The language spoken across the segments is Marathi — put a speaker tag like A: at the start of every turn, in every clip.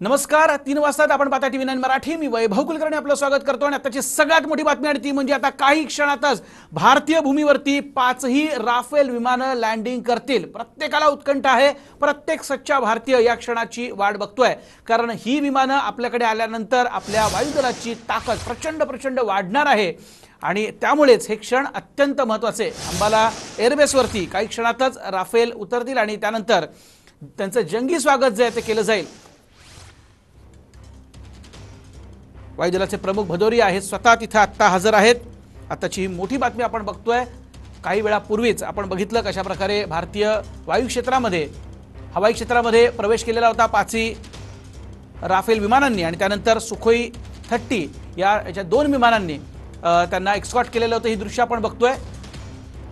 A: नमस्कार, 3 वाजता आपण पाहता TV9 मराठी. मी वैभव कुलकर्णी आपलं स्वागत करतो आणि आताची सगळ्यात मोठी बातमी आणि ती म्हणजे आता काही क्षणातच भारतीय भूमीवरती 5ही राफेल विमानं लँडिंग करतील. प्रत्येकाला उत्कंठा आहे. प्रत्येक सच्चा भारतीय या क्षणाची वाट बघतोय, कारण ही विमानं आपल्याकडे आल्यानंतर आपल्या वायुदलाची ताकद प्रचंड वाढणार आहे आणि त्यामुळेच हे क्षण अत्यंत महत्त्वाचे. अंबाला एअरबेसवरती काही क्षणातच राफेल उतरतील आणि त्यानंतर त्यांचं जंगी स्वागत जे आहे ते केलं जाईल. वायुदलाचे प्रमुख भदौरिया आहेत, स्वतः तिथे आत्ता हजर आहेत. आताची मोठी बातमी आपण बघतोय. काही वेळापूर्वीच आपण बघितलं कशा प्रकारे भारतीय वायू क्षेत्रामध्ये हवाई क्षेत्रामध्ये प्रवेश केलेला होता 5ही राफेल विमानांनी आणि त्यानंतर सुखोई 30 याच्या 2 विमानांनी त्यांना एक्सकॉर्ट केलेलं होतं. ही दृश्य आपण बघतोय.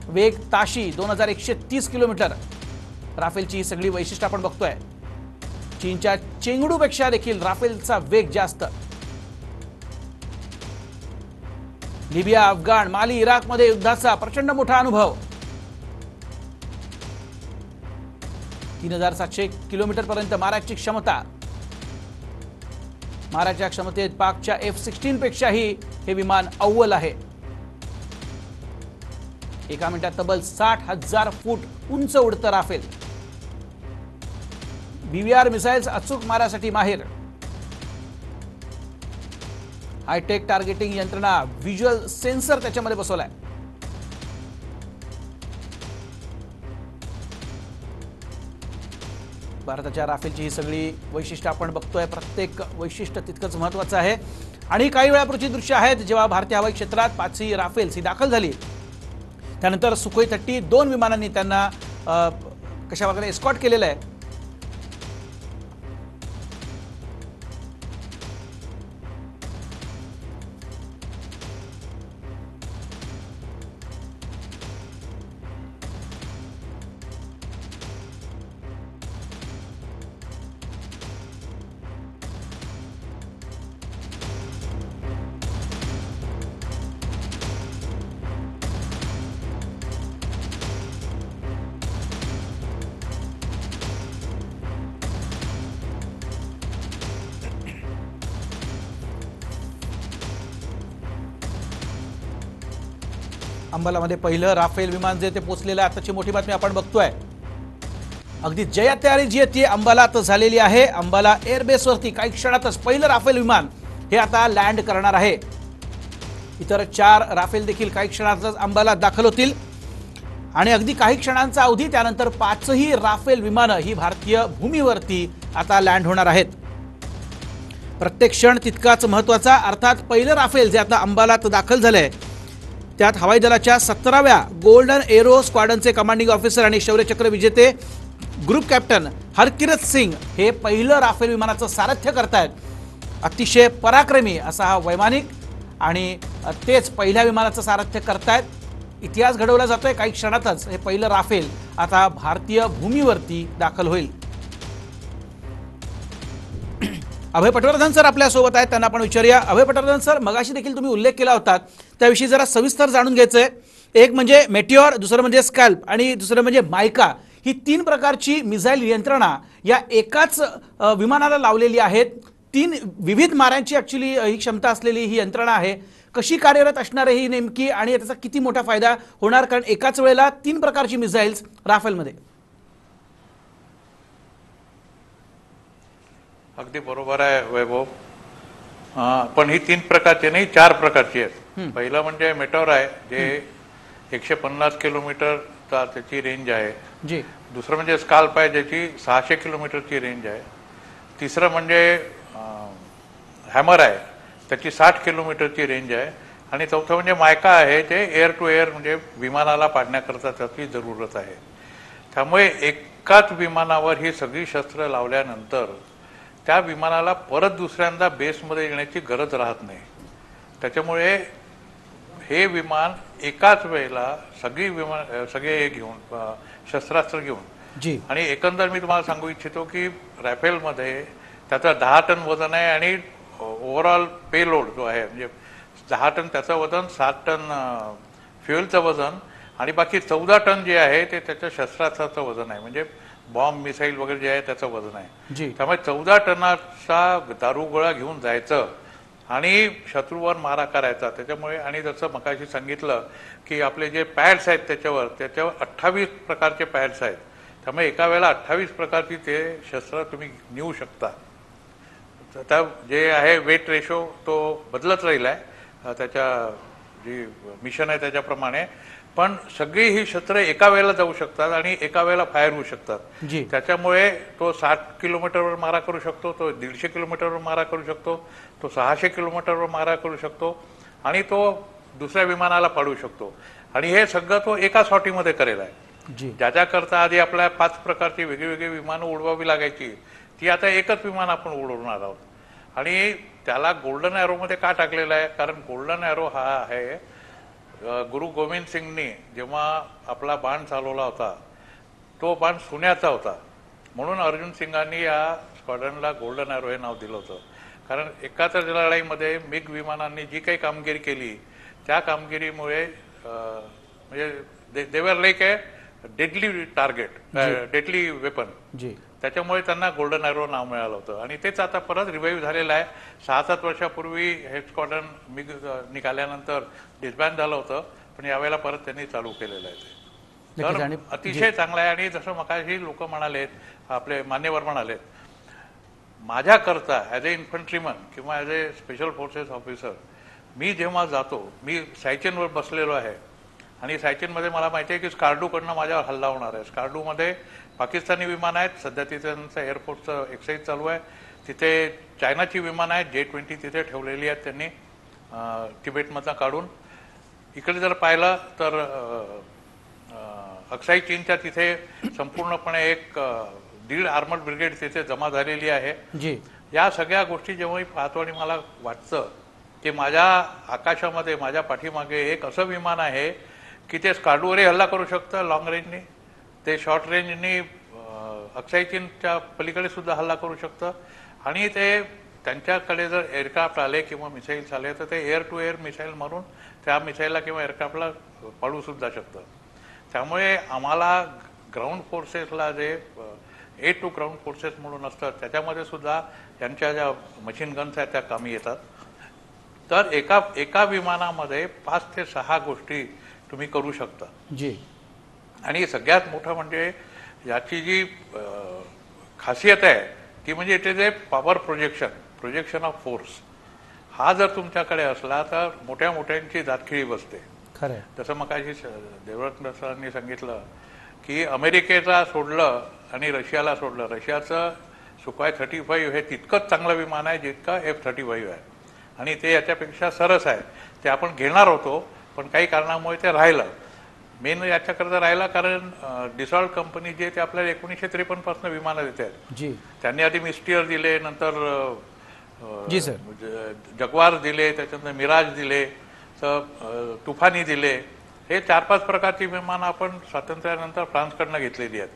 A: वेग ताशी 2130 किलोमीटर राफेलची ही सगळी वैशिष्ट्य आपण बघतोय. चीनच्या चेंगडूपेक्षा देखील राफेलचा वेग जास्त. लिबिया, अफगाण, माली, इराकमध्ये युद्धाचा प्रचंड मोठा अनुभव. 3700 किलोमीटर पर्यंत माराची क्षमता. माराच्या क्षमतेत पाकच्या F-16 पेक्षाही हे विमान अव्वल आहे. एका मिनिटात तब्बल 60,000 फूट उंच उडतं राफेल. BVR मिसाइल्स अचूक मारासाठी माहेर. हायटेक टार्गेटिंग यंत्रणा, व्हिज्युअल सेन्सर त्याच्यामध्ये बसवलाय. भारताच्या राफेलची ही सगळी वैशिष्ट्य आपण बघतोय. प्रत्येक वैशिष्ट्य तितकंच महत्त्वाचं आहे आणि काही वेळापूर्वीची दृश्य आहेत जेव्हा भारतीय हवाई क्षेत्रात 5ही राफेल्स ही दाखल झाली. त्यानंतर सुखोई 30 2 विमानांनी त्यांना कशा प्रकारे एस्कॉर्ट केलेलं आहे. अंबालामध्ये पहिलं राफेल विमान जे ते पोहोचलेलं आहे. आताची मोठी बातमी आपण बघतोय. अगदी जया तयारी जी आहे ती अंबालात झालेली आहे. अंबाला एअरबेसवरती काही क्षणातच पहिलं राफेल विमान हे आता लँड करणार आहे. इतर 4 राफेल देखील काही क्षणातच अंबालात दाखल होतील आणि अगदी काही क्षणांचा अवधी त्यानंतर 5ही राफेल विमानं ही भारतीय भूमीवरती आता लँड होणार आहेत. प्रत्येक क्षण तितकाच महत्त्वाचा. अर्थात पहिलं राफेल जे आता अंबालात दाखल झालंय त्यात हवाई दलाच्या 17व्या गोल्डन एरो स्क्वॉड्रनचे कमांडिंग ऑफिसर आणि शौर्यचक्र विजेते ग्रुप कॅप्टन हरकिरत सिंग हे पहिलं राफेल विमानाचं सारथ्य करतायत. अतिशय पराक्रमी असा हा वैमानिक आणि तेच पहिल्या विमानाचं सारथ्य करतायत. इतिहास घडवला जातोय. काही क्षणातच हे पहिलं राफेल आता भारतीय भूमीवरती दाखल होईल. अभय पटवर्धन सर आपल्या सोबत आहेत, त्यांना आपण विचारूया. अभय पटवर्धन सर, मगाशी देखील तुम्ही उल्लेख केला होता त्याविषयी जरा सविस्तर जाणून घ्यायचंय. एक म्हणजे मेटिओर, दुसरं म्हणजे स्कॅल्प आणि दुसरं म्हणजे मायका. ही 3 प्रकारची मिसाईल यंत्रणा या एकाच विमानाला लावलेली आहेत. 3 विविध माऱ्यांची ऍक्च्युली ही क्षमता असलेली ही यंत्रणा आहे. कशी कार्यरत असणार आहे ही नेमकी आणि त्याचा किती मोठा फायदा होणार, कारण एकाच वेळेला 3 प्रकारची मिसाईल्स राफेलमध्ये.
B: अगदी बरोबर आहे वैभव. पण ही 3 प्रकारची नाही, 4 प्रकारची आहेत. पहिलं म्हणजे मेटॉर आहे जे 150 किलोमीटर त्याची रेंज आहे.
A: जी.
B: दुसरं म्हणजे स्काल्प आहे ज्याची 600 किलोमीटरची रेंज आहे. तिसरं म्हणजे हॅमर आहे त्याची 60 किलोमीटरची रेंज आहे. आणि चौथं म्हणजे मायका आहे जे एअर टू एअर म्हणजे विमानाला पाडण्याकरता त्याची जरूरत आहे. त्यामुळे एकाच विमानावर ही सगळी शस्त्र लावल्यानंतर त्या विमानाला परत दुसऱ्यांदा बेसमध्ये येण्याची गरज राहत नाही. त्याच्यामुळे हे विमान एकाच वेळेला सगळे घेऊन शस्त्रास्त्र घेऊन आणि एकंदर मी तुम्हाला सांगू इच्छितो की राफेलमध्ये त्याचं 10 टन वजन आहे आणि ओव्हरऑल पेलोड जो आहे म्हणजे 10 टन त्याचं वजन, 7 टन फ्युएलचं वजन आणि बाकी 14 टन जे आहे ते त्याच्या शस्त्रास्त्राचं वजन आहे. म्हणजे बॉम्ब मिसाईल वगैरे जे आहे त्याचं वजन आहे.
A: जी
B: त्यामुळे 14 टनाचा दारुगोळा घेऊन जायचं आणि शत्रूवर मारा करायचा. त्याच्यामुळे आणि जसं मगाशी सांगितलं की आपले जे पॅड्स आहेत त्याच्यावर 28 प्रकारचे पॅड्स आहेत. त्यामुळे एका वेळेला 28 प्रकारची ते शस्त्र तुम्ही नेऊ शकता. आता जे आहे वेट रेशो तो बदलत राहिला आहे त्याच्या जी मिशन आहे त्याच्याप्रमाणे, पण सगळी ही शस्त्र एका वेळेला जाऊ शकतात आणि एका वेळेला फायर होऊ शकतात.
A: जी
B: त्याच्यामुळे तो 60 किलोमीटरवर मारा करू शकतो, तो 150 किलोमीटरवर मारा करू शकतो, तो 600 किलोमीटरवर मारा करू शकतो आणि तो दुसऱ्या विमानाला पाडू शकतो. आणि हे सगळं तो एका सॉटीमध्ये करेल आहे.
A: जी
B: ज्याच्याकरता आधी आपल्या 5 प्रकारची वेगळी विमानं उडवावी लागायची, ती आता एकच विमान आपण उडवणार आहोत. आणि त्याला गोल्डन ॲरोमध्ये का टाकलेला आहे? कारण गोल्डन ॲरो हा आहे गुरु गोविंद सिंगनी जेव्हा आपला बाण चालवला होता तो बाण सोन्याचा होता, म्हणून अर्जुन सिंगांनी या स्क्वॉड्रनला गोल्डन ॲरो हे नाव दिलं होतं. कारण एकाच लढाईमध्ये मिग विमानांनी जी काही कामगिरी केली त्या कामगिरीमुळे म्हणजे देवर लाईक ए डेडली टार्गेट, डेडली वेपन,
A: जी
B: त्याच्यामुळे त्यांना गोल्डन ॲरो नाव मिळालं होतं. आणि तेच आता परत रिवाईव्ह झालेलं आहे. 6-7 वर्षापूर्वी हे स्क्वॉड्रन मिग निघाल्यानंतर डिस्बॅन झालं होतं, पण यावेळेला परत त्यांनी चालू केलेलं आहे ते. तर अतिशय चांगलं आहे. आणि जसं मगाशी लोक म्हणालेत, आपले मान्यवर म्हणालेत, माझ्याकरता ॲज ए इन्फंट्रीमन किंवा ॲज ए स्पेशल फोर्सेस ऑफिसर मी जेव्हा जातो, मी सायचेनवर बसलेलो आहे आणि सायचेनमध्ये मला माहिती आहे की स्कार्डूकडनं माझ्यावर हल्ला होणार आहे. स्कार्डूमध्ये पाकिस्तानी विमान आहेत, सध्या तिथे त्यांचं एअरफोर्सचं एक्सरसाइज चालू आहे. तिथे चायनाची विमानं आहेत, J-20 तिथे ठेवलेली आहेत त्यांनी तिबेटमधनं काढून. इकडे जर पाहिलं तर अक्साई चीनच्या तिथे संपूर्णपणे एक 1.5 आर्मर्ड ब्रिगेड तिथे जमा झालेली आहे.
A: जी
B: या सगळ्या गोष्टी जेव्हा मी पाहतो आणि मला वाटतं की माझ्या आकाशामध्ये माझ्या पाठीमागे एक असं विमान आहे की ते स्कार्डूवरही हल्ला करू शकतं लॉंग रेंजनी, ते शॉर्ट रेंजनी अक्साई चीनच्या पलीकडे सुद्धा हल्ला करू शकतं. आणि ते त्यांच्याकडे जर एअरक्राफ्ट आले किंवा मिसाईल्स आले तर ते एअर टू एअर मिसाईल मारून त्या मिसाईलला किंवा एअरक्राफ्टला पाडू सुद्धा शकतं. त्यामुळे आम्हाला ग्राउंड फोर्सेसला जे ए टू ग्राउंड फोर्सेस म्हणून असतात त्याच्यामध्ये सुद्धा यांच्या ज्या मशीन गन्स आहेत त्या कामी येतात. तर एका विमानामध्ये 5 ते 6 गोष्टी तुम्ही करू शकता.
A: जी
B: आणि सगळ्यात मोठं म्हणजे याची जी खासियत आहे ती म्हणजे it is a power projection of force. हा जर तुमच्याकडे असला तर मोठ्या मोठ्यांची दातखिळी बसते.
A: खरं आहे.
B: जसं मग देवरत्न सरांनी सांगितलं की अमेरिकेचा सोडलं आणि रशियाला सोडलं. रशियाचं सुखोई 35 हे तितकंच चांगलं विमान आहे जितकं F-35 आहे आणि ते याच्यापेक्षा सरस आहे. ते आपण घेणार होतो पण काही कारणामुळे ते राहिलं. मेन याच्याकरता राहिला कारण डिसॉल्ट कंपनी जे ते आपल्याला 1953 पासून विमानं देत आहेत.
A: जी
B: त्यांनी आधी मिस्टियर दिले, नंतर
A: जी सर
B: जगवार दिले, त्याच्यानंतर मिराज दिले, तर तुफानी दिले. हे 4-5 प्रकारची विमानं आपण स्वातंत्र्यानंतर फ्रान्सकडनं घेतलेली आहेत.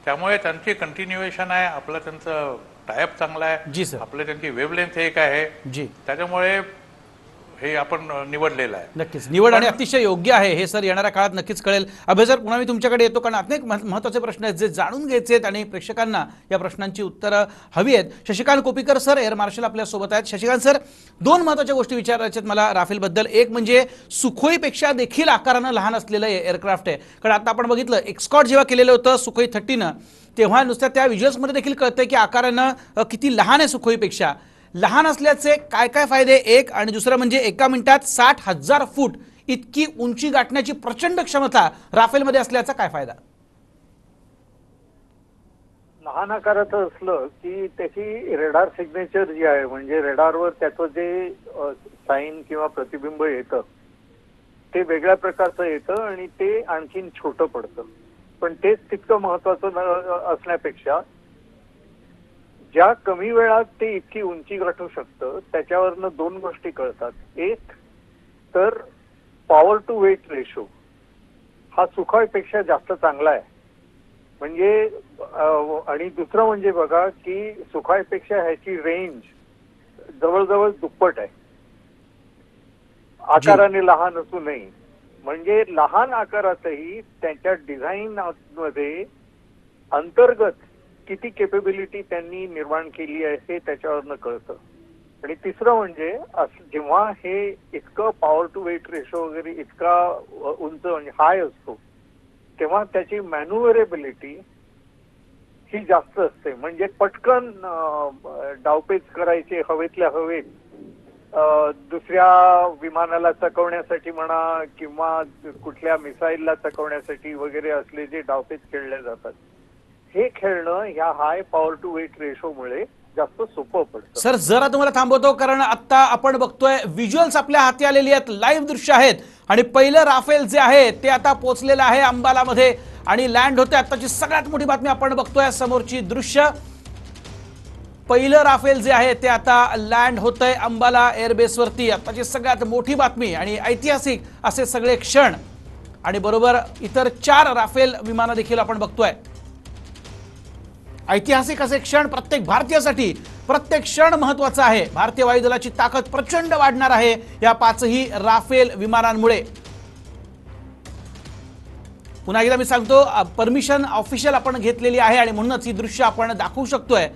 B: त्यामुळे त्यांची कंटिन्युएशन आहे. आपलं त्यांचं टायअप चांगला आहे.
A: जी सर.
B: आपलं त्यांची वेव्हलेंथ एक आहे.
A: जी
B: त्याच्यामुळे हे आपण निवडलेलं आहे.
A: नक्कीच निवड आणि अतिशय योग्य आहे हे सर येणाऱ्या काळात नक्कीच कळेल. अभय सर पुन्हा मी तुमच्याकडे येतो कारण अनेक महत्त्वाचे प्रश्न आहेत जे जाणून घ्यायचे आहेत आणि प्रेक्षकांना या प्रश्नांची उत्तरं हवी आहेत. Shashikant Kopikar sir air marshal आपल्या सोबत आहेत. शशिकांत सर 2 महत्त्वाच्या गोष्टी विचारायच्या आहेत मला राफेलबद्दल. एक म्हणजे सुखोईपेक्षा देखील आकारानं लहान असलेलं एअरक्राफ्ट आहे. कारण आता आपण बघितलं एक्सकॉट जेव्हा केलेलं होतं सुखोई 30नं तेव्हा नुसत्या त्या व्हिज्युअल्समध्ये देखील कळतंय की आकारानं किती लहान आहे सुखोईपेक्षा. लहान असल्याचे काय काय फायदे एक आणि दुसरं म्हणजे एका मिनिटात 60,000 फूट इतकी उंची गाठण्याची प्रचंड क्षमता राफेलमध्ये असल्याचा काय फायदा?
C: लहान आकाराचं असलं की त्याची रेडार सिग्नेचर जी आहे म्हणजे रेडारवर त्याचं जे साईन किंवा प्रतिबिंब येतं ते वेगळ्या प्रकारचं येतं आणि ते आणखीन छोटं पडतं. पण तेच तितकं महत्वाचं असण्यापेक्षा ज्या कमी वेळात ते इतकी उंची गाठू शकतं त्याच्यावरनं 2 गोष्टी कळतात. एक तर पॉवर टू वेट रेशो हा सुखोईपेक्षा जास्त चांगला आहे. म्हणजे आणि दुसरं म्हणजे बघा की सुखोईपेक्षा ह्याची रेंज जवळजवळ दुप्पट आहे आकाराने लहान असूनही. म्हणजे लहान आकारातही त्यांच्या डिझाईन मध्ये अंतर्गत किती केपेबिलिटी त्यांनी निर्माण केली आहे हे त्याच्यावरनं कळतं. आणि तिसरं म्हणजे जेव्हा हे इतकं पॉवर टू वेट रेशो वगैरे इतका उंच म्हणजे हाय असतो तेव्हा त्याची मॅन्युअरेबिलिटी ही जास्त असते. म्हणजे पटकन डावपेच करायचे हवेतल्या हवेत दुसऱ्या विमानाला चकवण्यासाठी म्हणा किंवा कुठल्या मिसाईलला चकवण्यासाठी वगैरे असले जे डावपेच खेळले जातात हे खेळणं ह्या हाय पॉवर टू वेट रेशोमुळे जास्त सोपं पडतं.
A: सर जरा तुम्हाला थांबवतो कारण आता आपण बघतोय व्हिज्युअल्स आपल्या हाती आलेली आहेत, लाईव्ह दृश्य आहेत आणि पहिलं राफेल जे आहे ते आता पोहोचलेलं आहे अंबालामध्ये आणि लँड होते. आताची सगळ्यात मोठी बातमी आपण बघतोय समोरची दृश्य. पहिलं राफेल जे आहे ते आता लँड होतंय अंबाला एअरबेस वरती. आताची सगळ्यात मोठी बातमी आणि ऐतिहासिक असे सगळे क्षण आणि बरोबर इतर 4 राफेल विमानं देखील आपण बघतोय. ऐतिहासिक असे क्षण प्रत्येक भारतीयासाठी. प्रत्येक क्षण महत्वाचा आहे. भारतीय वायुदलाची ताकद प्रचंड वाढणार आहे या 5ही राफेल विमानांमुळे. पुन्हा एकदा मी सांगतो परमिशन ऑफिशियल आपण घेतलेली आहे आणि म्हणूनच ही दृश्य आपण दाखवू शकतोय.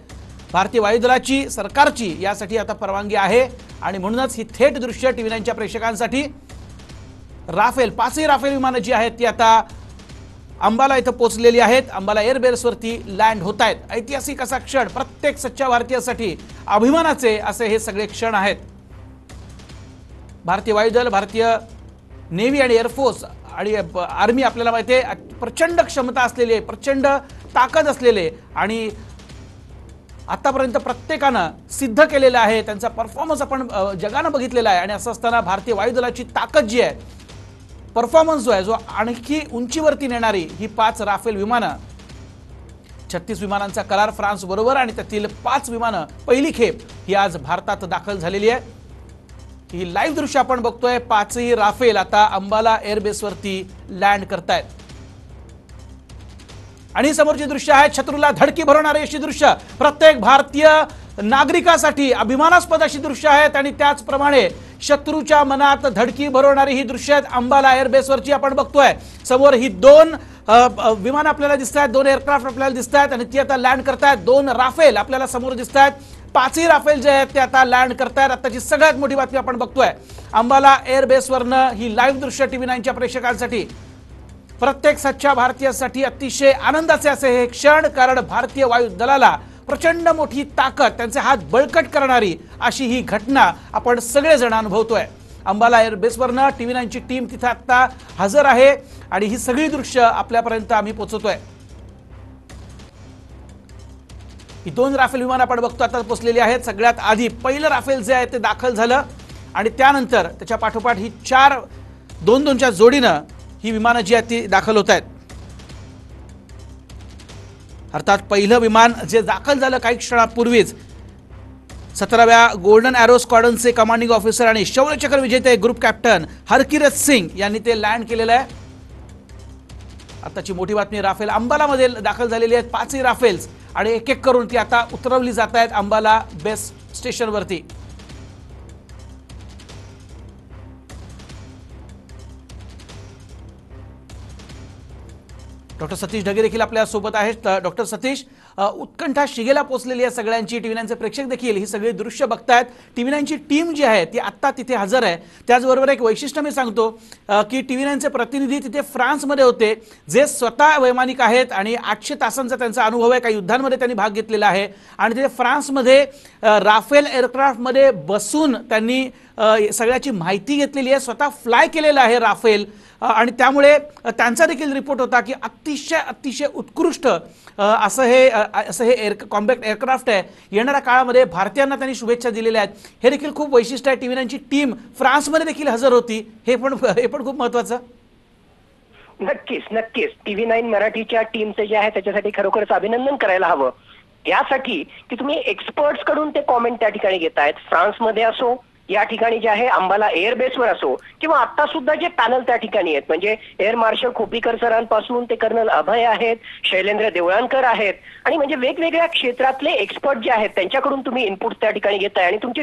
A: भारतीय वायुदलाची सरकारची यासाठी आता परवानगी आहे आणि म्हणूनच ही थेट दृश्य टीव्ही 9च्या प्रेक्षकांसाठी. राफेल 5ही राफेल विमानं जी आहेत ती आता अंबाला इथं पोहोचलेली आहेत. अंबाला एअरबेसवरती लँड होत आहेत. ऐतिहासिक असा क्षण प्रत्येक सच्च्या भारतीयासाठी अभिमानाचे असे हे सगळे क्षण आहेत. भारतीय वायुदल, भारतीय नेव्ही आणि एअरफोर्स आणि आर्मी आपल्याला माहिती आहे प्रचंड क्षमता असलेली आहे, प्रचंड ताकद असलेले आणि आतापर्यंत प्रत्येकानं सिद्ध केलेलं आहे. त्यांचा परफॉर्मन्स आपण जगानं बघितलेला आहे आणि असं असताना भारतीय वायुदलाची ताकद जी आहे, परफॉर्मन्स जो आहे जो आणखी उंचीवरती नेणारी ही 5 राफेल विमानं, 36 विमानांचा करार फ्रान्स बरोबर आणि त्यातील 5 विमानं पहिली खेप ही आज भारतात दाखल झालेली आहे. ही लाईव्ह दृश्य आपण बघतोय. 5ही राफेल आता अंबाला एअरबेसवरती लँड करतायत आणि समोरची दृश्य आहे शत्रूला धडकी भरवणारी अशी दृश्य. प्रत्येक भारतीय नागरिकासाठी अभिमानास्पद अशी दृश्य आहेत आणि त्याचप्रमाणे शत्रूच्या मनात धडकी भरवणारी ही दृश्य आहेत. अंबाला एअरबेसवरची आपण बघतोय. समोर ही 2 विमानं आपल्याला दिसत आहेत, 2 एअरक्राफ्ट आपल्याला दिसत आहेत आणि ती आता लँड करतायत. 2 राफेल आपल्याला समोर दिसत आहेत. 5ही राफेल जे आहेत ते आता लँड करतायत. आताची सगळ्यात मोठी बातमी आपण बघतोय अंबाला एअरबेसवरनं ही लाईव्ह दृश्य टीव्ही 9च्या प्रेक्षकांसाठी. प्रत्येक सच्च्या भारतीयासाठी अतिशय आनंदाचे असे हे क्षण कारण भारतीय वायुदलाला प्रचंड मोठी ताकद, त्यांचे हात बळकट करणारी अशी ही घटना आपण सगळेजण अनुभवतोय. अंबाला एअरबेसवरनं टीव्ही 9ची टीम तिथे आता हजर आहे आणि ही सगळी दृश्य आपल्यापर्यंत आम्ही पोहोचवतोय. ही 2 राफेल विमान आपण बघतो आता पोहोचलेली आहेत. सगळ्यात आधी पहिलं राफेल जे आहे ते दाखल झालं आणि त्यानंतर त्याच्या पाठोपाठ ही 4 2-2च्या जोडीनं ही विमानं जी आहेत ती दाखल होत आहेत. अर्थात पहिलं विमान जे दाखल झालं काही क्षणापूर्वीच 17व्या गोल्डन ॲरो स्क्वॉड्रनचे कमांडिंग ऑफिसर आणि शौर्यचक्र विजेते ग्रुप कॅप्टन हरकिरत सिंग यांनी ते लँड केलेलं आहे. आताची मोठी बातमी राफेल अंबालामध्ये दाखल झालेली आहेत 5ही राफेल्स आणि एक एक करून ती आता उतरवली जात आहेत अंबाला बेस स्टेशनवरती. डॉक्टर सतीश ढगे देखील आपल्या सोबत आहेत. डॉक्टर सतीश, उत्कंठा शिगेला पोहोचलेली आहे सगळ्यांची. टीव्ही 9चे प्रेक्षक देखील ही सगळी दृश्य बघतायत. टीव्ही 9ची टीम जी आहे ती आत्ता तिथे हजर आहे. त्याचबरोबर एक वैशिष्ट्य मी सांगतो की टीव्ही 9चे प्रतिनिधी तिथे फ्रान्समध्ये होते जे स्वतः वैमानिक आहेत आणि 800 तासांचा त्यांचा अनुभव आहे. काही युद्धांमध्ये त्यांनी भाग घेतलेला आहे आणि तिथे फ्रान्समध्ये राफेल एअरक्राफ्टमध्ये बसून त्यांनी सगळ्याची माहिती घेतलेली आहे. स्वतः फ्लाय केलेला आहे राफेल आणि त्यामुळे त्यांचा देखील रिपोर्ट होता की अतिशय उत्कृष्ट असं हे कॉम्पॅक्ट एअरक्राफ्ट आहे. येणाऱ्या काळामध्ये भारतीयांना त्यांनी शुभेच्छा दिलेल्या आहेत. हे देखील खूप वैशिष्ट्य आहे. टीव्ही 9ची टीम फ्रान्समध्ये देखील हजर होती. हे पण खूप महत्वाचं.
D: नक्कीच टीव्ही 9 मराठीच्या टीमचे जे आहे त्याच्यासाठी खरोखरच अभिनंदन करायला हवं. यासाठी की तुम्ही एक्सपर्ट्स कडून ते कॉमेंट त्या ठिकाणी घेतायत. फ्रान्समध्ये असो, या ठिकाणी जे आहे अंबाला एअरबेसवर असो किंवा आता सुद्धा जे पॅनल त्या ठिकाणी आहेत म्हणजे एअर मार्शल खोपीकर सरांपासून ते कर्नल अभय आहेत, शैलेंद्र देवळांकर आहेत आणि म्हणजे वेगवेगळ्या क्षेत्रातले एक्सपर्ट जे आहेत त्यांच्याकडून तुम्ही इनपुट त्या ठिकाणी घेताय आणि तुमची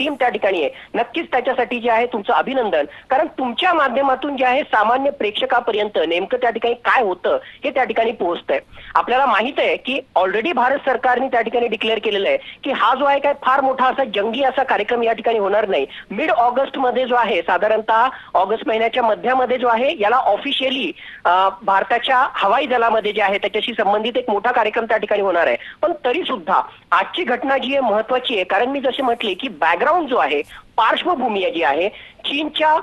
D: टीम त्या ठिकाणी आहे, नक्कीच त्याच्यासाठी जे आहे तुमचं अभिनंदन. कारण तुमच्या माध्यमातून जे आहे सामान्य प्रेक्षकापर्यंत नेमकं त्या ठिकाणी काय होतं हे त्या ठिकाणी पोहोचतंय. आपल्याला माहित आहे की ऑलरेडी भारत सरकारने त्या ठिकाणी डिक्लेअर केलेलं आहे की हा जो आहे काय फार मोठा असा जंगी असा कार्यक्रम या ठिकाणी होणार नाही. मिड ऑगस्ट मध्ये जो आहे, साधारणतः ऑगस्ट महिन्याच्या मध्यामध्ये जो आहे, याला ऑफिशियली भारताच्या हवाई दलामध्ये जे आहे त्याच्याशी संबंधित एक मोठा कार्यक्रम त्या ठिकाणी होणार आहे. पण तरी सुद्धा आजची घटना जी आहे महत्वाची आहे, कारण मी जसे म्हटले की बॅकग्राऊंड जो आहे, पार्श्वभूमी जी आहे, चीनच्या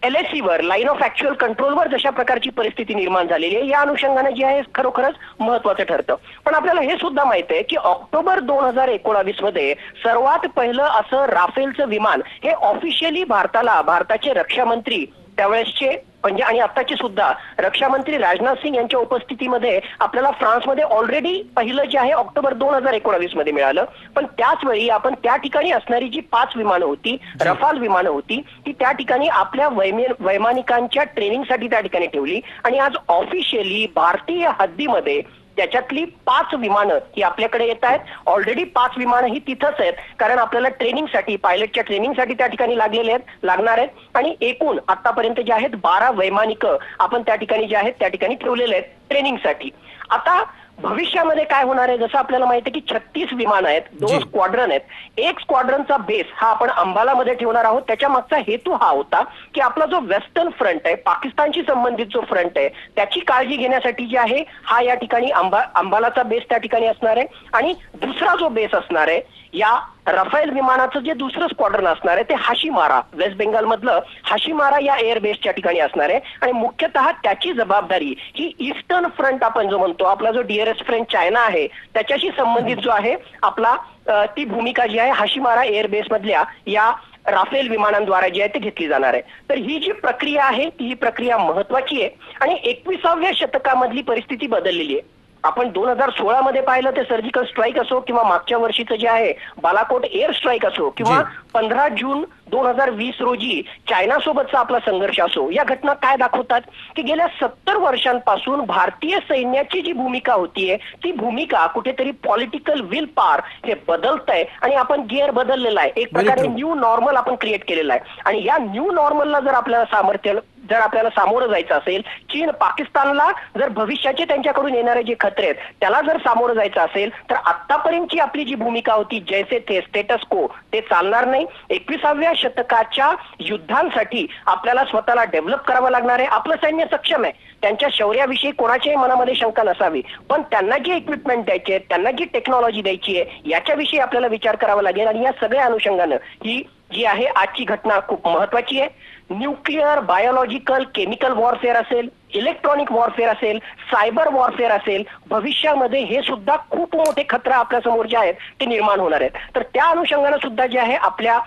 D: LAC वर, लाईन ऑफ ऍक्च्युअल कंट्रोलवर जशा प्रकारची परिस्थिती निर्माण झालेली आहे, या अनुषंगाने जे आहे खरोखरच महत्वाचं ठरतं. पण आपल्याला हे सुद्धा माहित आहे की ऑक्टोबर 2019 मध्ये सर्वात पहिलं असं राफेलचं विमान हे ऑफिशियली भारताचे रक्षा मंत्री त्यावेळेसचे म्हणजे आणि आताचे सुद्धा रक्षा मंत्री राजनाथ सिंग यांच्या उपस्थितीमध्ये आपल्याला फ्रान्समध्ये ऑलरेडी पहिलं जे आहे ऑक्टोबर 2019 मध्ये मिळालं. पण त्याच वेळी आपण त्या ठिकाणी असणारी जी 5 विमानं होती, रफाल विमानं होती, ती त्या ठिकाणी आपल्या वैमानिकांच्या ट्रेनिंगसाठी त्या ठिकाणी ठेवली. आणि आज ऑफिशियली भारतीय हद्दीमध्ये त्याच्यातली 5 विमानं ही आपल्याकडे येत आहेत. ऑलरेडी 5 विमानं ही तिथंच आहेत, कारण आपल्याला ट्रेनिंगसाठी, पायलटच्या ट्रेनिंगसाठी त्या ठिकाणी लागणार आहेत. आणि एकूण आतापर्यंत जे आहेत 12 वैमानिक आपण त्या ठिकाणी जे आहेत त्या ठिकाणी ठेवलेले आहेत ट्रेनिंगसाठी. आता भविष्यामध्ये काय होणार आहे, जसं आपल्याला माहिती आहे की 36 विमानं आहेत, 2 स्क्वॉड्रन आहेत. एक स्क्वॉड्रनचा बेस हा आपण अंबालामध्ये ठेवणार आहोत. त्याच्या मागचा हेतू हा होता की आपला जो वेस्टर्न फ्रंट आहे, पाकिस्तानशी संबंधित जो फ्रंट आहे, त्याची काळजी घेण्यासाठी जे आहे हा या ठिकाणी अंबालाचा बेस त्या ठिकाणी असणार आहे. आणि दुसरा जो बेस असणार आहे या रफेल विमानाचं जे दुसरं स्क्वॉड्रन असणार आहे ते हाशिमारा, वेस्ट बेंगाल मधलं हाशिमारा या एअरबेसच्या ठिकाणी असणार आहे. आणि मुख्यतः त्याची जबाबदारी ही ईस्टर्न फ्रंट आपण जो म्हणतो, आपला जो डिअरेस्ट फ्रेंड चायना आहे त्याच्याशी संबंधित जो आहे आपला ती भूमिका जी आहे हाशिमारा एअरबेस मधल्या या राफेल विमानांद्वारे जी आहे ती घेतली जाणार आहे. तर ही जी प्रक्रिया आहे ही प्रक्रिया महत्वाची आहे. आणि 21व्या शतकामधली परिस्थिती बदललेली आहे. आपण 2016 मध्ये पाहिलं ते सर्जिकल स्ट्राईक असो किंवा मागच्या वर्षीचं जे आहे बालाकोट एअर स्ट्राईक असो किंवा 15 जून 2020 रोजी चायना सोबतचा आपला संघर्ष असो, या घटना काय दाखवतात की गेल्या 70 वर्षांपासून भारतीय सैन्याची जी भूमिका होतीये ती भूमिका कुठेतरी पॉलिटिकल विल पॉवर हे बदलतंय आणि आपण गिअर बदललेला आहे. एक प्रकारे न्यू नॉर्मल आपण क्रिएट केलेला आहे. आणि या न्यू नॉर्मलला जर आपल्याला सामोरं जायचं असेल, चीन पाकिस्तानला जर भविष्याचे त्यांच्याकडून येणारे जे खतरे आहेत त्याला जर सामोरं जायचं असेल तर आतापर्यंतची आपली जी भूमिका होती जैसे थे स्टेटस को ते चालणार नाही. 21व्या शतकाच्या युद्धांसाठी आपल्याला स्वतःला डेव्हलप करावं लागणार आहे. आपलं सैन्य सक्षम आहे, त्यांच्या शौर्याविषयी कोणाच्याही मनामध्ये शंका नसावी, पण त्यांना जी इक्विपमेंट द्यायची आहे, त्यांना जी टेक्नॉलॉजी द्यायची आहे याच्याविषयी आपल्याला विचार करावा लागेल. आणि या सगळ्या अनुषंगानं ही जी आहे आजची घटना खूप महत्वाची आहे. न्यूक्लिअर, बायोलॉजिकल, केमिकल वॉरफेअर असेल, इलेक्ट्रॉनिक वॉरफेअर असेल, सायबर वॉरफेअर असेल, भविष्यामध्ये हे सुद्धा खूप मोठे खतरा आपल्या समोर जे आहेत ते निर्माण होणार आहेत. तर त्या अनुषंगानं सुद्धा जे आहे आपल्या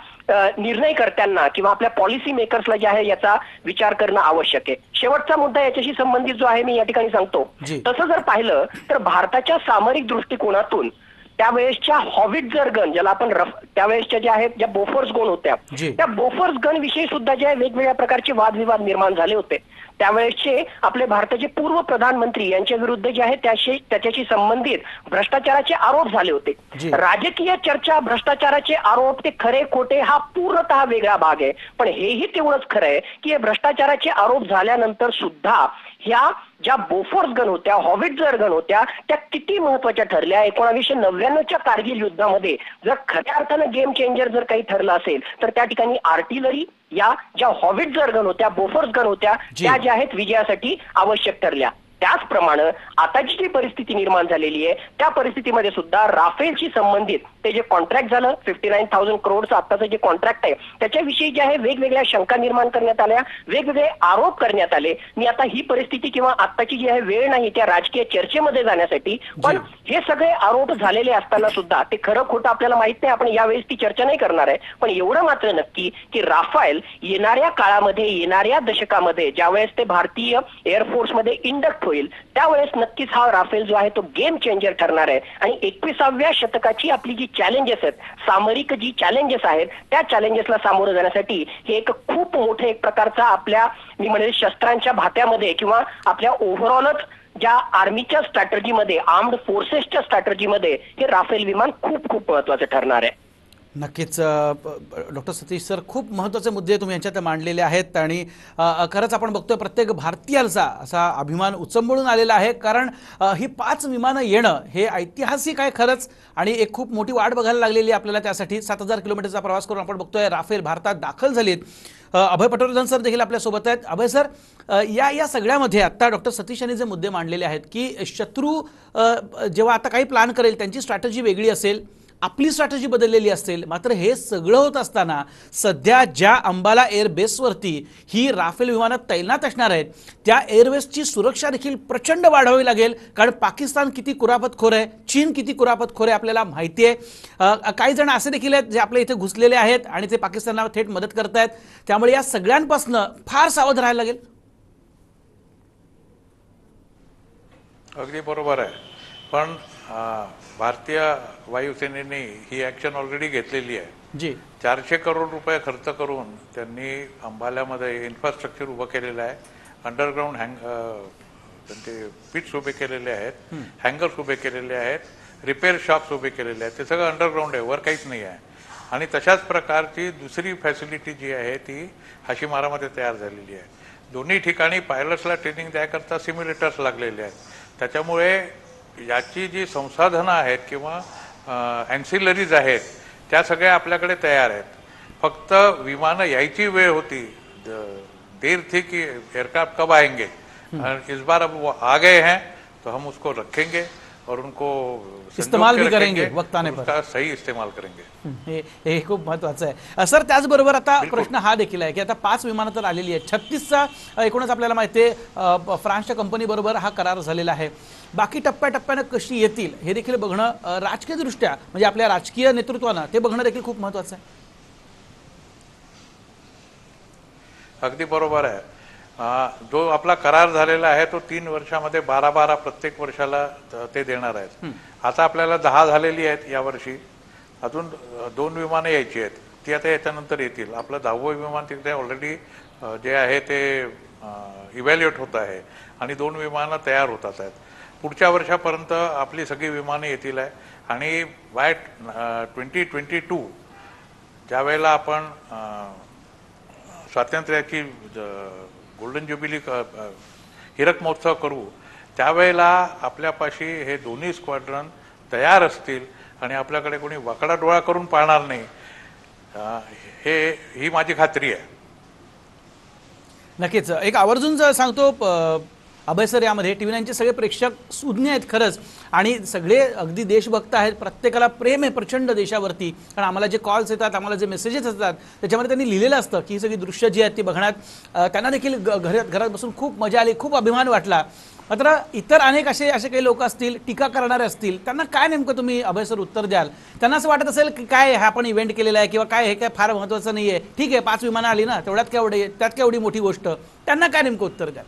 D: निर्णयकर्त्यांना किंवा आपल्या पॉलिसी मेकर्सला जे आहे याचा विचार करणं आवश्यक आहे. शेवटचा मुद्दा याच्याशी संबंधित जो आहे मी या ठिकाणी सांगतो. तसं जर पाहिलं तर भारताच्या सामरिक दृष्टिकोनातून त्यावेळेसच्या हॉविट्झर गन, ज्याला आपण त्यावेळेसच्या ज्या आहेत ज्या बोफोर्स गन होत्या, त्या बोफोर्स गन विषयी सुद्धा जे वेगवेगळ्या प्रकारचे वादविवाद निर्माण झाले होते. त्यावेळेसचे आपले भारताचे पूर्व प्रधानमंत्री यांच्या विरुद्ध जे आहे त्याच्याशी संबंधित भ्रष्टाचाराचे आरोप झाले होते. राजकीय चर्चा, भ्रष्टाचाराचे आरोप, ते खरे खोटे हा पूर्णतः वेगळा भाग आहे. पण हेही तेवढंच खरं आहे की हे भ्रष्टाचाराचे आरोप झाल्यानंतर सुद्धा ह्या ज्या बोफोर्स गन होत्या, हॉविट्झर गन होत्या, त्या किती महत्वाच्या ठरल्या. 1999च्या कारगिल युद्धामध्ये जर खऱ्या अर्थानं गेम चेंजर जर काही ठरलं असेल तर त्या ठिकाणी आर्टिलरी या ज्या हॉविट्झर गन होत्या, बोफोर्स गन होत्या, त्या ज्या आहेत विजयासाठी आवश्यक ठरल्या. त्याचप्रमाणे आताची जी परिस्थिती निर्माण झालेली आहे त्या परिस्थितीमध्ये सुद्धा राफेलशी संबंधित ते जे कॉन्ट्रॅक्ट झालं 59,000 करोडचं आताचं जे कॉन्ट्रॅक्ट आहे त्याच्याविषयी जे आहे वेगवेगळ्या शंका निर्माण करण्यात आल्या, वेगवेगळे आरोप करण्यात आले. मी आता ही परिस्थिती किंवा आताची जी आहे वेळ नाही त्या राजकीय चर्चेमध्ये जाण्यासाठी, पण हे सगळे आरोप झालेले असताना सुद्धा ते खरं खोटं आपल्याला माहित नाही. आपण यावेळेस ती चर्चा नाही करणार आहे. पण एवढं मात्र नक्की की राफेल येणाऱ्या काळामध्ये, येणाऱ्या दशकामध्ये ज्यावेळेस ते भारतीय एअरफोर्समध्ये इंडक्ट होईल त्यावेळेस नक्कीच हा राफेल जो आहे तो गेम चेंजर ठरणार आहे. आणि 21व्या शतकाची आपली जी चॅलेंजेस आहेत, सामरिक जी चॅलेंजेस आहेत, त्या चॅलेंजेसला सामोरं जाण्यासाठी हे एक खूप मोठे एक प्रकारचा आपल्या मी म्हणेल शस्त्रांच्या भात्यामध्ये किंवा आपल्या ओव्हरऑलच ज्या आर्मीच्या स्ट्रॅटर्जीमध्ये, आर्म्ड फोर्सेसच्या स्ट्रॅटर्जीमध्ये हे राफेल विमान खूप खूप महत्वाचं ठरणार आहे.
A: नक्कीच डॉक्टर सतीश सर, खूप महत्त्वाचे मुद्दे तुम्ही यांच्यात मांडलेले आहेत आणि खरंच आपण बघतोय प्रत्येक भारतीयाचा असा अभिमान उचंबळून आलेला आहे, कारण ही 5 विमानं येणं हे ऐतिहासिक आहे खरंच आणि एक खूप मोठी वाट बघायला लागलेली आहे आपल्याला त्यासाठी. 7,000 किलोमीटरचा प्रवास करून आपण बघतोय राफेल भारतात दाखल झालीत. अभय पटवर्धन सर देखील आपल्यासोबत आहेत. अभय सर, या सगळ्यामध्ये आता डॉक्टर सतीश यांनी जे मुद्दे मांडलेले आहेत की शत्रू जेव्हा आता काही प्लॅन करेल त्यांची स्ट्रॅटेजी वेगळी असेल, आपली स्ट्रॅटेजी बदललेली असेल, मात्र हे सगळं होत असताना सध्या ज्या अंबाला एअरबेसवरती ही राफेल विमानं तैनात असणार आहेत त्या एअरबेसची सुरक्षा देखील प्रचंड वाढवावी लागेल, कारण पाकिस्तान किती कुरापतखोर आहे, चीन किती कुरापतखोर आहे आपल्याला माहिती आहे. काही जण असे देखील आहेत जे आपल्या इथे घुसलेले आहेत आणि ते पाकिस्तानला थेट मदत करत आहेत. त्यामुळे या सगळ्यांपासून फार सावध राहायला लागेल.
B: अगदी बरोबर आहे, पण भारतीय वायुसेनेने ही ॲक्शन ऑलरेडी घेतलेली आहे
A: जी.
B: 400 करोड रुपये खर्च करून त्यांनी अंबाल्यामध्ये इन्फ्रास्ट्रक्चर उभं केलेलं आहे. अंडरग्राऊंड त्यांचे पिट्स उभे केलेले आहेत, हँगर्स उभे केलेले आहेत, रिपेअर शॉप्स उभे केलेले आहेत. ते सगळं अंडरग्राऊंड आहे, वर काहीच नाही आहे. आणि तशाच प्रकारची दुसरी फॅसिलिटी जी आहे ती हाशिमारामध्ये तयार झालेली आहे. दोन्ही ठिकाणी पायलट्सला ट्रेनिंग द्याकरता सिम्युलेटर्स लागलेले आहेत. त्याच्यामुळे याची जी संसाधनं आहेत किंवा ॲन्सिलरीज आहेत त्या सगळ्या आपल्याकडे तयार आहेत. फक्त विमानं यायची वेळ होती, देर थी कि एयरक्राफ्ट कब आएंगे. इस बार अब वो आ गए हैं तो हम उसको रखेंगे और उनको
A: इस्तेमाल भी करेंगे, वक्त आने पर
B: उसका सही इस्तेमाल करेंगे.
A: हे खूप महत्वाचं आहे सर. त्याचबरोबर आता प्रश्न हा देखील आहे की आता 5 विमानं तर आलेली आहेत, 36चा एकूणच आपल्याला माहिती आहे फ्रान्सच्या कंपनीबरोबर हा करार झालेला आहे. बाकी टप्प्याटप्प्यानं कशी येतील हे देखील बघणं राजकीय दृष्ट्या म्हणजे आपल्या राजकीय नेतृत्वानं ते बघणं देखील खूप महत्वाचं आहे.
B: अगदी बरोबर आहे. जो आपला करार झालेला आहे तो 3 वर्षामध्ये 12 प्रत्येक वर्षाला ते देणार आहेत. आता आपल्याला 10 झालेली आहेत यावर्षी, अजून 2 विमानं यायची आहेत, ती आता याच्यानंतर येतील. आपलं 10वं विमान तिथे ऑलरेडी जे आहे ते इव्हॅल्युएट होत आहे आणि 2 विमानं तयार होतात आहेत. पुढच्या वर्षापर्यंत आपली सगळी विमानं येतील आहे आणि बाय 2022 ज्यावेळेला आपण स्वातंत्र्याची गोल्डन ज्युबिली हिरक महोत्सव करू त्यावेळेला आपल्यापाशी हे दोन्ही स्क्वॉड्रन तयार असतील आणि आपल्याकडे कोणी वाकडा डोळा करून पाहणार नाही, ही माझी खात्री आहे.
A: नक्कीच एक आवर्जून सांगतो अभय सर, यामध्ये TV9चे सगळे प्रेक्षक सुज्ञ आहेत खरंच आणि सगळे अगदी देशभक्त आहेत. प्रत्येकाला प्रेम आहे प्रचंड देशावरती, कारण आम्हाला जे कॉल्स येतात, आम्हाला जे मेसेजेस येतात त्याच्यामध्ये त्यांनी लिहिलेलं असतं की ही सगळी दृश्य जी आहेत ती बघण्यात त्यांना देखील घरात बसून खूप मजा आली, खूप अभिमान वाटला. मात्र इतर अनेक असे काही लोक असतील, टीका करणारे असतील, त्यांना काय नेमकं तुम्ही अभय सर उत्तर द्याल? त्यांना असं वाटत असेल की काय हा आपण इव्हेंट केलेला आहे किंवा काय हे काय फार महत्त्वाचं नाही आहे, ठीक आहे 5 विमानं आली ना तेवढ्यात त्यात केवढी मोठी गोष्ट, त्यांना काय नेमकं उत्तर द्याल?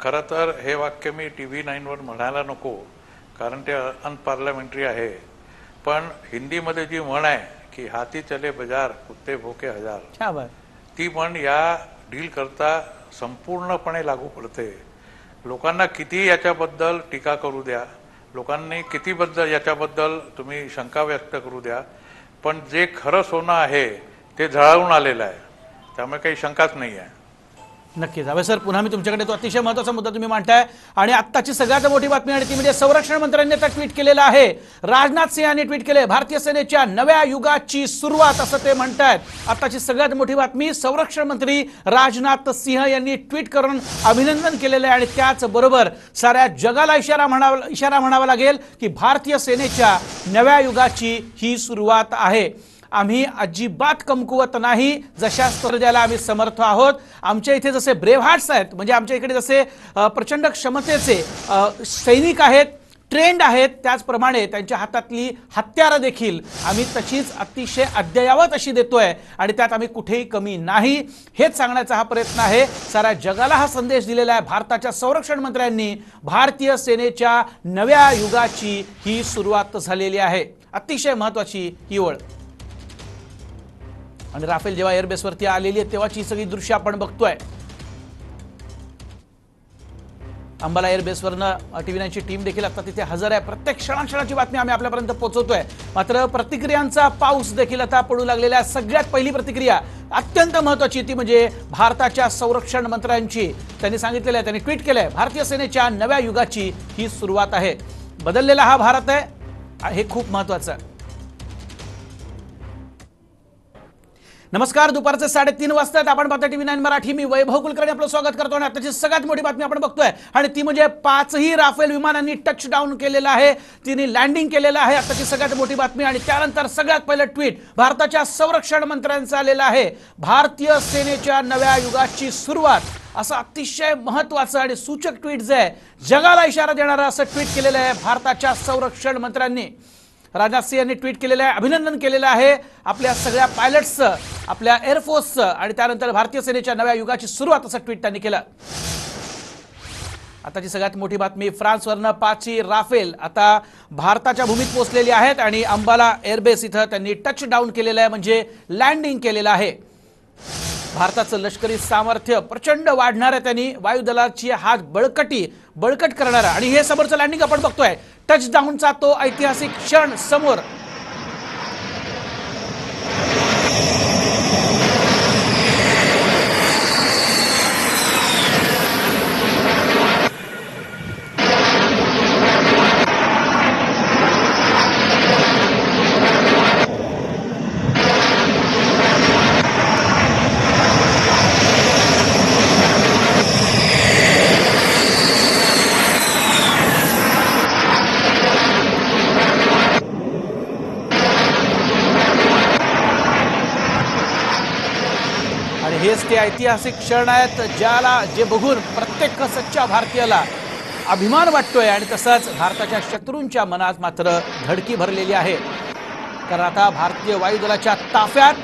B: खरं तर हे वाक्य मी TV9वर म्हणायला नको, कारण ते अनपार्लमेंटरी आहे. पण हिंदीमध्ये जी म्हण आहे की हाती चले बाजार कुत्ते भोके हजार, ती म्हण या डील करता संपूर्णपणे लागू पडते. लोकांना किती याच्याबद्दल टीका करू द्या, लोकांनी किती याच्याबद्दल तुम्ही शंका व्यक्त करू द्या, पण जे खरं सोनं आहे ते झळावून आलेलं आहे, त्यामुळे काही शंकाच नाही आहे.
A: नक्कीच अभय सर, पुन्हा मी तुमच्याकडे तो अतिशय महत्त्वाचा मुद्दा तुम्ही मांडताय आणि आत्ताची सगळ्यात मोठी बातमी आणि ती म्हणजे संरक्षण मंत्र्यांनी आता ट्विट केलेलं आहे. राजनाथ सिंह यांनी ट्विट केले, भारतीय सेनेच्या नव्या युगाची सुरुवात असं ते म्हणतायत. आत्ताची सगळ्यात मोठी बातमी, संरक्षण मंत्री राजनाथ सिंह यांनी ट्विट करून अभिनंदन केलेलं आहे आणि त्याचबरोबर साऱ्या जगाला इशारा म्हणावा लागेल की भारतीय सेनेच्या नव्या युगाची ही सुरुवात आहे. आम्ही अजिबात कमकुवत नाही, जशा स्तर द्यायला आम्ही समर्थ आहोत. आमच्या इथे जसे ब्रेव्ह हार्ट्स आहेत, म्हणजे आमच्या इकडे जसे प्रचंड क्षमतेचे सैनिक आहेत, ट्रेंड आहेत, त्याचप्रमाणे त्यांच्या हातातली हत्यारं देखील आम्ही तशीच अतिशय अद्ययावत अशी देतोय आणि त्यात आम्ही कुठेही कमी नाही, हेच सांगण्याचा हा प्रयत्न आहे. साऱ्या जगाला हा संदेश दिलेला आहे भारताच्या संरक्षण मंत्र्यांनी. भारतीय सेनेच्या नव्या युगाची ही सुरुवात झालेली आहे. अतिशय महत्त्वाची ही ओळ. आणि राफेल जेव्हा एअरबेसवरती आलेली आहे तेव्हाची सगळी दृश्य आपण बघतोय. अंबाला एअरबेसवरनं TV9ची टीम देखील आता तिथे हजर आहे. प्रत्येक क्षणाक्षणाची बातमी आम्ही आपल्यापर्यंत पोहोचवतोय. मात्र प्रतिक्रियांचा पाऊस देखील आता पडू लागलेला. सगळ्यात पहिली प्रतिक्रिया अत्यंत महत्त्वाची ती म्हणजे भारताच्या संरक्षण मंत्र्यांची. त्यांनी सांगितलेलं आहे, त्यांनी ट्विट केलंय, भारतीय सेनेच्या नव्या युगाची ही सुरुवात आहे. बदललेला हा भारत आहे, हे खूप महत्त्वाचं आहे. नमस्कार, दुपारचे 3:30 वाजता आपण पाहता TV9 मराठी. मी वैभव कुलकर्णी आपलं स्वागत करतो आणि आताची सगळ्यात मोठी बातमी आपण बघतोय आणि ती म्हणजे 5ही राफेल विमानांनी टच डाऊन केलेलं आहे, तिने लँडिंग केलेलं आहे. आताची सगळ्यात मोठी बातमी आणि त्यानंतर सगळ्यात पहिलं ट्विट भारताच्या संरक्षण मंत्र्यांचं आलेलं आहे. भारतीय सेनेच्या नव्या युगाची सुरुवात, असं अतिशय महत्त्वाचं आणि सूचक ट्विट जे आहे, जगाला इशारा देणारं असं ट्विट केलेलं आहे भारताच्या संरक्षण मंत्र्यांनी. राजनाथ सिंह यांनी ट्विट केलेलं आहे, अभिनंदन केलेलं आहे आपल्या सगळ्या पायलट्सचं, आपल्या एअरफोर्सचं आणि त्यानंतर भारतीय सेनेच्या नव्या युगाची सुरुवात असं ट्विट त्यांनी केलं. आताची सगळ्यात मोठी बातमी, फ्रान्सवरनं 5ही राफेल आता भारताच्या भूमीत पोहोचलेली आहेत आणि अंबाला एअरबेस इथं त्यांनी टच डाऊन केलेलं आहे, म्हणजे लँडिंग केलेलं आहे. भारताचं लष्करी सामर्थ्य प्रचंड वाढणार आहे. त्यांनी वायुदलाची हात बळकट करणारा आणि हे समोरचं लँडिंग आपण बघतोय. टच डाऊनचा तो ऐतिहासिक क्षण समोर. हेच ते ऐतिहासिक क्षण आहेत जे बघून प्रत्येक सच्चा भारतीयाला अभिमान वाटतोय आणि तसंच भारताच्या शत्रूंच्या मनात मात्र धडकी भरलेली आहे. कारण आता भारतीय वायुदलाच्या ताफ्यात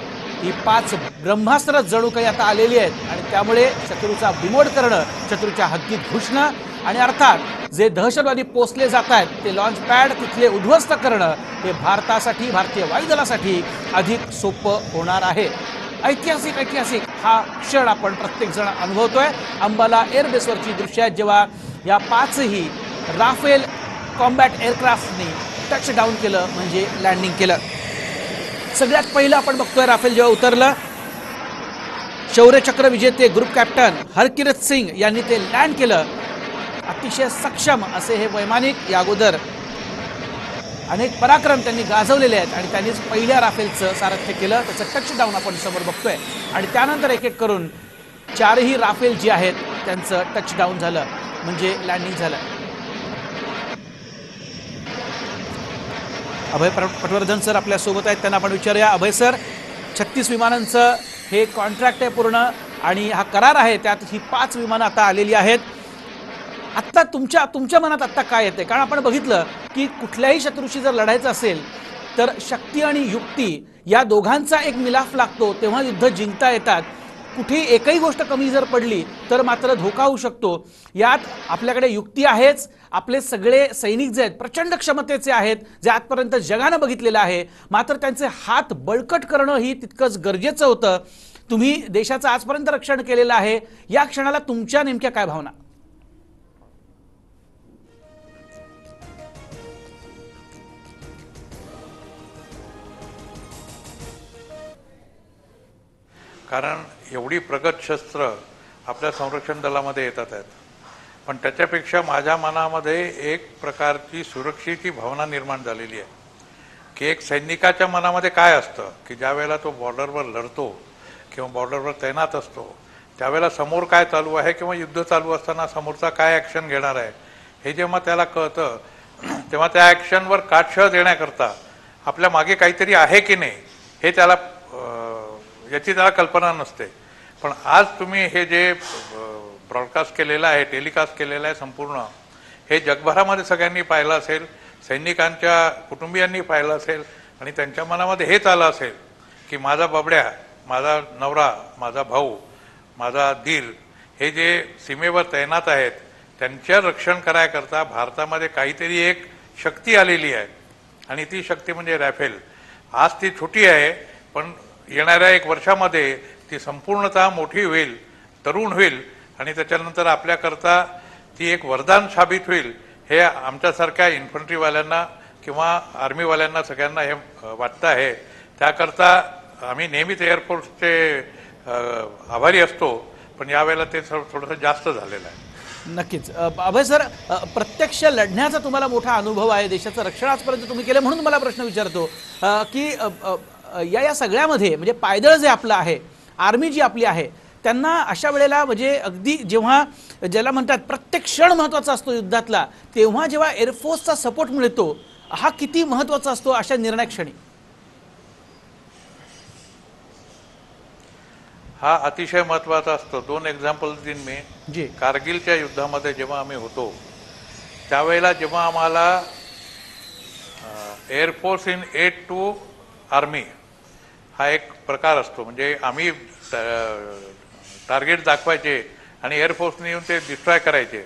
A: ही 5 ब्रह्मास्त्र जणू काही आता आलेली आहेत आणि त्यामुळे शत्रूचा बिमोड करणं, शत्रूच्या हद्दीत घुसणं आणि अर्थात जे दहशतवादी पोचले जात आहेत ते लॉन्च पॅड तिथले उद्ध्वस्त करणं, हे भारतासाठी, भारतीय वायुदलासाठी अधिक सोपं होणार आहे. ऐतिहासिक हा क्षण आपण प्रत्येक जण अनुभवतोय. अंबाला एअरबेसवरची दृश्य आहेत जेव्हा या 5ही राफेल कॉम्बॅट एअरक्राफ्टनी टच डाऊन केलं, म्हणजे लँडिंग केलं. सगळ्यात पहिलं आपण बघतोय राफेल जेव्हा उतरलं, शौर्यचक्र विजेते ग्रुप कॅप्टन हरकिरत सिंग यांनी ते लँड केलं. अतिशय सक्षम असे हे वैमानिक, या अगोदर अनेक पराक्रम त्यांनी गाजवलेले आहेत आणि त्यांनीच पहिल्या राफेलचं सारथ्य केलं. त्याचं टच डाऊन आपण समोर बघतोय आणि त्यानंतर एक एक करून 4ही राफेल जी आहेत त्यांचं टच डाऊन झालं, म्हणजे लँडिंग झालं. अभय पटवर्धन सर आपल्या सोबत आहेत, त्यांना आपण विचारूया. अभय सर, 36 विमानांचं हे कॉन्ट्रॅक्ट आहे पूर्ण आणि हा करार आहे, त्यात ही 5 विमानं आता आलेली आहेत. आत्ता तुमच्या मनात आत्ता काय येते? कारण आपण बघितलं की कुठल्याही शत्रूशी जर लढायचं असेल तर शक्ती आणि युक्ती या दोघांचा एक मिलाफ लागतो, तेव्हा युद्ध जिंकता येतात. कुठे एकही गोष्ट कमी जर पडली तर मात्र धोका होऊ शकतो. यात आपल्याकडे युक्ती आहेच, आपले सगळे सैनिक जे आहेत प्रचंड क्षमतेचे आहेत, जे आजपर्यंत जगानं बघितलेलं आहे, मात्र त्यांचे हात बळकट करणं ही तितकंच गरजेचं होतं. तुम्ही देशाचं आजपर्यंत रक्षण केलेलं आहे, या क्षणाला तुमच्या नेमक्या काय भावना?
B: कारण एवढी प्रगत शस्त्र आपल्या संरक्षण दलामध्ये येतात आहेत, पण त्याच्यापेक्षा माझ्या मनामध्ये एक प्रकारची सुरक्षेची भावना निर्माण झालेली आहे की एक सैनिकाच्या मनामध्ये काय असतं की ज्या वेळेला तो बॉर्डरवर लढतो किंवा बॉर्डरवर तैनात असतो त्यावेळेला समोर काय चालू आहे किंवा युद्ध चालू असताना समोरचा काय ॲक्शन घेणार आहे हे जेव्हा त्याला कळतं तेव्हा त्या ॲक्शनवर काटछळ देण्याकरता आपल्या मागे काहीतरी आहे की नाही हे त्याला याची त्याला कल्पना नसते. पण आज तुम्ही हे जे ब्रॉडकास्ट केलेलं आहे, टेलिकास्ट केलेलं आहे संपूर्ण, हे जगभरामध्ये सगळ्यांनी पाहिलं असेल, सैनिकांच्या कुटुंबियांनी पाहिलं असेल आणि त्यांच्या मनामध्ये हेच आलं असेल की माझा बाबड्या, माझा नवरा, माझा भाऊ, माझा दीर हे जे सीमेवर तैनात आहेत त्यांच्या रक्षण करायकरता भारतामध्ये काहीतरी एक शक्ती आलेली आहे आणि ती शक्ती म्हणजे राफेल. आज ती छोटी आहे पण येणाऱ्या 1 वर्षामध्ये ती संपूर्णतः मोठी होईल, तरुण होईल आणि त्याच्यानंतर आपल्याकरता ती एक वरदान साबित होईल हे आमच्यासारख्या इन्फंट्रीवाल्यांना किंवा आर्मीवाल्यांना सगळ्यांना हे वाटतं आहे. त्याकरता आम्ही नेहमीच एअरफोर्सचे आभारी असतो, पण यावेळेला ते थोडंसं जास्त झालेलं आहे.
A: नक्कीच. अभय सर, प्रत्यक्ष लढण्याचा तुम्हाला मोठा अनुभव आहे, देशाचं रक्षण आजपर्यंत तुम्ही केलं, म्हणून तुम्हाला प्रश्न विचारतो की या सगळ्यामध्ये म्हणजे पायदळ जे आपलं आहे, आर्मी जी आपली आहे, त्यांना अशा वेळेला म्हणजे अगदी जेव्हा ज्याला म्हणतात प्रत्येक क्षण महत्त्वाचा असतो युद्धातला, तेव्हा जेव्हा एअरफोर्सचा सपोर्ट मिळतो, हा किती महत्त्वाचा असतो अशा निर्णायक क्षणी?
B: हा अतिशय महत्त्वाचा असतो. 2 एक्झाम्पल देईन मी.
A: जी.
B: कारगिलच्या युद्धामध्ये जेव्हा आम्ही होतो त्यावेळेला जेव्हा आम्हाला air force in aid to army हा एक प्रकार असतो, म्हणजे आम्ही टार्गेट दाखवायचे आणि एअरफोर्सने येऊन ते डिस्ट्रॉय करायचे.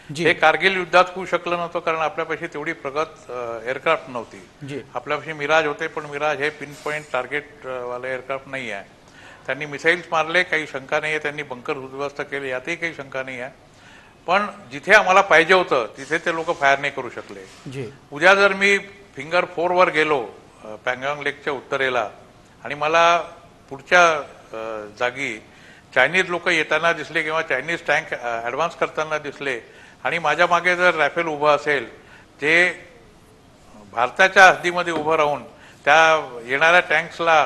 A: जी.
B: हे कारगिल युद्धात होऊ शकलं नव्हतं, कारण आपल्यापाशी तेवढी प्रगत एअरक्राफ्ट नव्हती.
A: जी.
B: आपल्यापाशी मिराज होते, पण मिराज हे पिन पॉईंट टार्गेट वाले एअरक्राफ्ट नाही आहे. त्यांनी मिसाईल्स मारले, काही शंका नाही आहे. त्यांनी बंकर उद्ध्वस्त केले, यातही काही शंका नाही आहे. पण जिथे आम्हाला पाहिजे होतं तिथे ते लोक फायर नाही करू शकले.
A: जी.
B: उद्या जर मी फिंगर 4 वर गेलो पँगॉंग लेकच्या उत्तरेला आणि मला पुढच्या जागी चायनीज लोक येताना दिसले किंवा चायनीज टँक ॲडव्हान्स करताना दिसले आणि माझ्या मागे जर रायफल उभं असेल जे भारताच्या हद्दीमध्ये उभं राहून त्या येणाऱ्या टँक्सला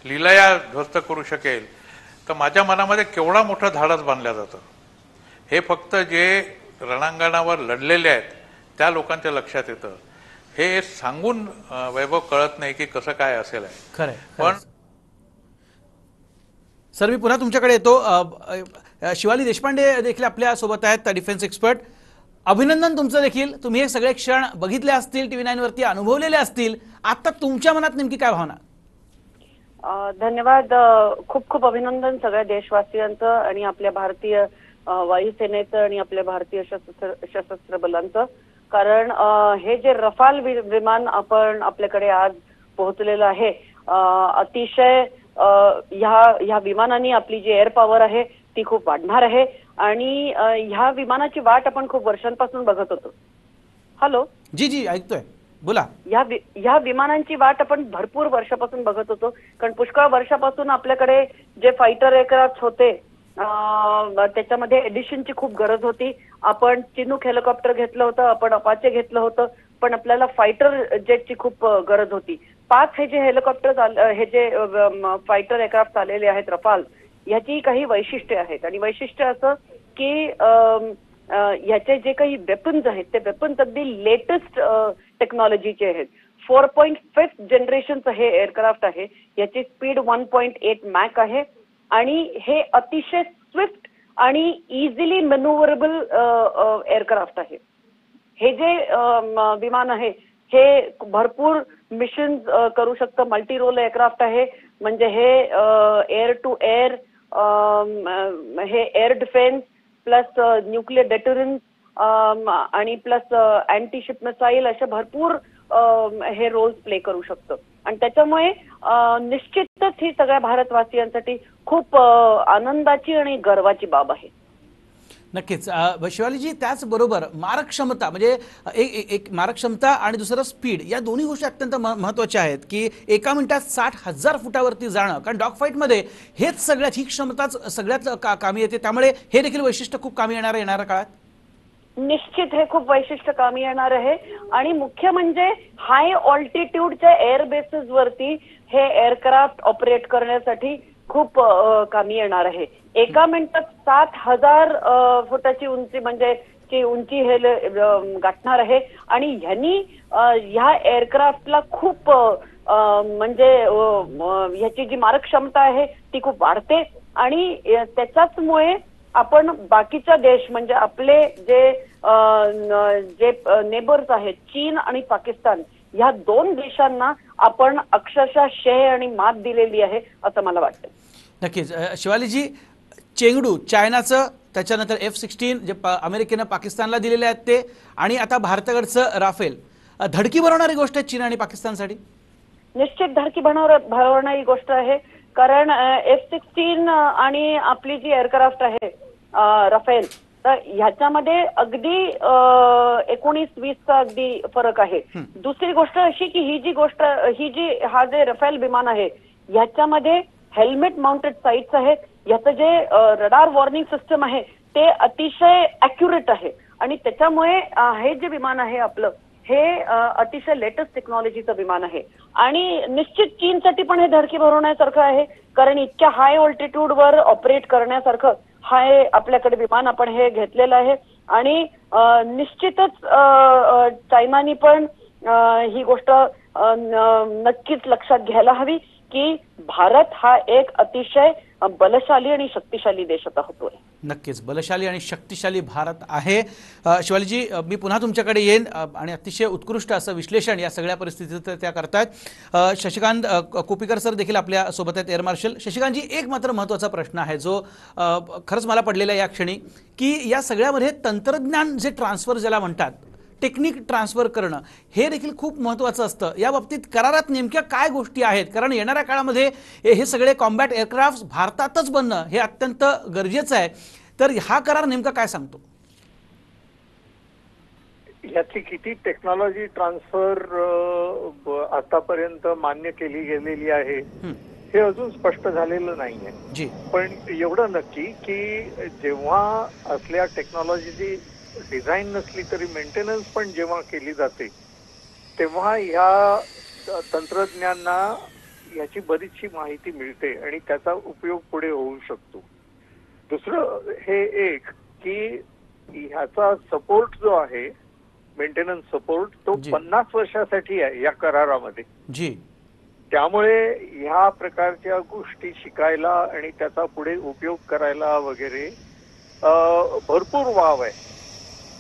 B: लीलया ध्वस्त करू शकेल, तर माझ्या मनामध्ये केवढा मोठं धाडस बांधलं जातं. हे फक्त जे रणांगणावर लढलेले आहेत त्या लोकांच्या लक्षात येतं. हे सांगून वैभव कळत नाही की कसं काय असेल आहे.
A: खरंय.
B: पण
A: सर, मी पुन्हा तुमच्याकडे येतो. शिवाली देशपांडे देखील आपल्या सोबत आहेत, डिफेन्स एक्सपर्ट. अभिनंदन तुमचं देखील. तुम्ही हे सगळे क्षण बघितले असतील, TV9 वरती अनुभवलेले असतील. आता तुमच्या मनात नेमकी काय भावना?
E: धन्यवाद. खूप खूप अभिनंदन सगळ्या देशवासियांचं आणि आपल्या भारतीय वायुसेनेचं आणि आपल्या भारतीय सशस्त्र बलांचं. कारण हे जे रफाल विमान आपण आपल्याकडे आज पोहोचलेलं आहे, अतिशय ह्या विमानांनी आपली जी एअर पॉवर आहे ती खूप वाढणार आहे. आणि ह्या विमानाची वाट आपण खूप वर्षांपासून बघत होतो. हॅलो.
A: जी जी, ऐकतोय, बोला.
E: ह्या विमानांची वाट आपण भरपूर वर्षापासून बघत होतो, कारण पुष्कळ वर्षापासून आपल्याकडे जे फायटर एअरक्राफ्ट होते त्याच्यामध्ये एडिशनची खूप गरज होती. आपण चिनूक हेलिकॉप्टर घेतलं होतं, आपण अपाचे घेतलं होतं, पण आपल्याला फायटर जेटची खूप गरज होती. 5 हे जे हेलिकॉप्टर हे जे फायटर एअरक्राफ्ट आलेले आहेत रफाल, ह्याची काही वैशिष्ट्ये आहेत. आणि वैशिष्ट्य असं की ह्याचे जे काही वेपन्स आहेत ते वेपन्स अगदी लेटेस्ट टेक्नॉलॉजीचे आहेत. 4.5 जनरेशनचं हे एअरक्राफ्ट आहे. याची स्पीड 1.8 मॅक आहे आणि हे अतिशय स्विफ्ट आणि इझिली मॅन्युव्हरेबल एअरक्राफ्ट आहे. हे जे विमान आहे हे भरपूर मिशन करू शकतं. मल्टी रोल एअरक्राफ्ट आहे, म्हणजे हे एअर टू एअर, हे एअर डिफेन्स प्लस न्यूक्लिअर डेटरन्स आणि प्लस अँटी शिप मिसाईल अशा भरपूर हे रोल्स प्ले करू शकतं. आणि त्याच्यामुळे निश्चितच ही सगळ्या भारतवासियांसाठी खूप आनंदाची आणि गर्वाची बाब आहे.
A: नक्कीच. शिवालीजी, त्याचबरोबर मारक्षमता, म्हणजे एक मारक्षमता आणि दुसरं स्पीड, या दोन्ही गोष्टी अत्यंत महत्त्वाच्या आहेत की एका मिनिटात 60,000 फुटावरती जाणं, कारण डॉग फाईटमध्ये हेच ही क्षमताच सगळ्यात कामी येते. त्यामुळे हे देखील वैशिष्ट्य खूप कामी येणाऱ्या काळात.
E: निश्चित हे खूप वैशिष्ट्य कामी येणार आहे. आणि मुख्य म्हणजे हाय ऑल्टिट्यूडच्या एअर बेसेस वरती हे एअरक्राफ्ट ऑपरेट करण्यासाठी खूप कामी येणार आहे. एका मिनिटात 60,000 फुटाची उंची म्हणजे ची उंची हे गाठणार आहे. आणि ह्यांनी ह्या एअरक्राफ्टला खूप म्हणजे ह्याची जी मारक आहे ती खूप वाढते. आणि त्याच्याचमुळे आपण बाकीच्या देश म्हणजे आपले जे नेबर्स आहेत, चीन आणि पाकिस्तान, ह्या 2 देशांना आपण अक्षरशः शेह आणि मात दिलेली आहे असं मला वाटतं.
A: नक्कीच. शिवालीजी, चेंगडू चायनाचं, त्याच्यानंतर F-16 जे अमेरिकेनं पाकिस्तानला दिलेले आहेत ते, आणि आता भारताकडचं राफेल, धडकी भरवणारी गोष्ट आहे चीन आणि पाकिस्तानसाठी.
E: निश्चित धडकी भरवणारी गोष्ट आहे. कारण F-16 आणि आपली जी एअरक्राफ्ट आहे राफेल, तर ह्याच्यामध्ये अगदी 19-20चा अगदी फरक आहे. दुसरी गोष्ट अशी की हा जे रफेल विमान आहे ह्याच्यामध्ये हेल्मेट माउंटेड साईट्स आहेत. याचं जे रडार वॉर्निंग सिस्टम आहे ते अतिशय अॅक्युरेट आहे आणि त्याच्यामुळे हे जे विमान आहे आपलं हे अतिशय लेटेस्ट टेक्नॉलॉजीचं विमान आहे आणि निश्चित चीनसाठी पण हे धडकी भरवण्यासारखं आहे, कारण इतक्या हाय ऑल्टिट्यूडवर ऑपरेट करण्यासारखं हाय आपल्याकडे विमान आपण हे घेतलेलं आहे आणि निश्चितच चायनानी पण ही गोष्ट नक्कीच लक्षात घ्यायला हवी की भारत हा एक अतिशय बलशाली आणि शक्तिशाली देश आता होतोय.
A: नक्कीच बलशाली आणि शक्तिशाली भारत आहे. शिवालीजी, मी पुन्हा तुमच्याकडे येईन आणि अतिशय उत्कृष्ट असं विश्लेषण या सगळ्या परिस्थितीत त्या करतायत. शशिकांत कोपीकर सर देखील आपल्या सोबत आहेत, एअर मार्शल. शशिकांतजी, एक मात्र महत्त्वाचा प्रश्न आहे जो खरंच मला पडलेला या क्षणी, की या सगळ्यामध्ये तंत्रज्ञान जे ट्रान्सफर ज्याला म्हणतात, टेक्निक ट्रान्सफर करणं हे देखील खूप महत्त्वाचं असतं. या बाबतीत करारात नेमक्या काय गोष्टी आहेत? कारण येणाऱ्या काळामध्ये हे सगळे कॉम्बॅट एअरक्राफ्ट भारतातच बनणं हे अत्यंत गरजेचं आहे. तर हा करार नेमका काय सांगतो?
C: याची किती टेक्नॉलॉजी ट्रान्सफर आतापर्यंत मान्य केली गेलेली आहे हे अजून स्पष्ट झालेलं नाहीये.
A: जी,
C: पण एवढं नक्की की जेव्हा असल्या टेक्नॉलॉजीची डिझाईन नसली तरी मेंटेनन्स पण जेव्हा केली जाते तेव्हा ह्या तंत्रज्ञांना याची बरीचशी माहिती मिळते आणि त्याचा उपयोग पुढे होऊ शकतो. दुसरं हे एक की ह्याचा सपोर्ट जो आहे, मेंटेनन्स सपोर्ट, तो 50 वर्षासाठी आहे या करारामध्ये.
A: जी,
C: त्यामुळे ह्या प्रकारच्या गोष्टी शिकायला आणि त्याचा पुढे उपयोग करायला वगैरे भरपूर वाव आहे.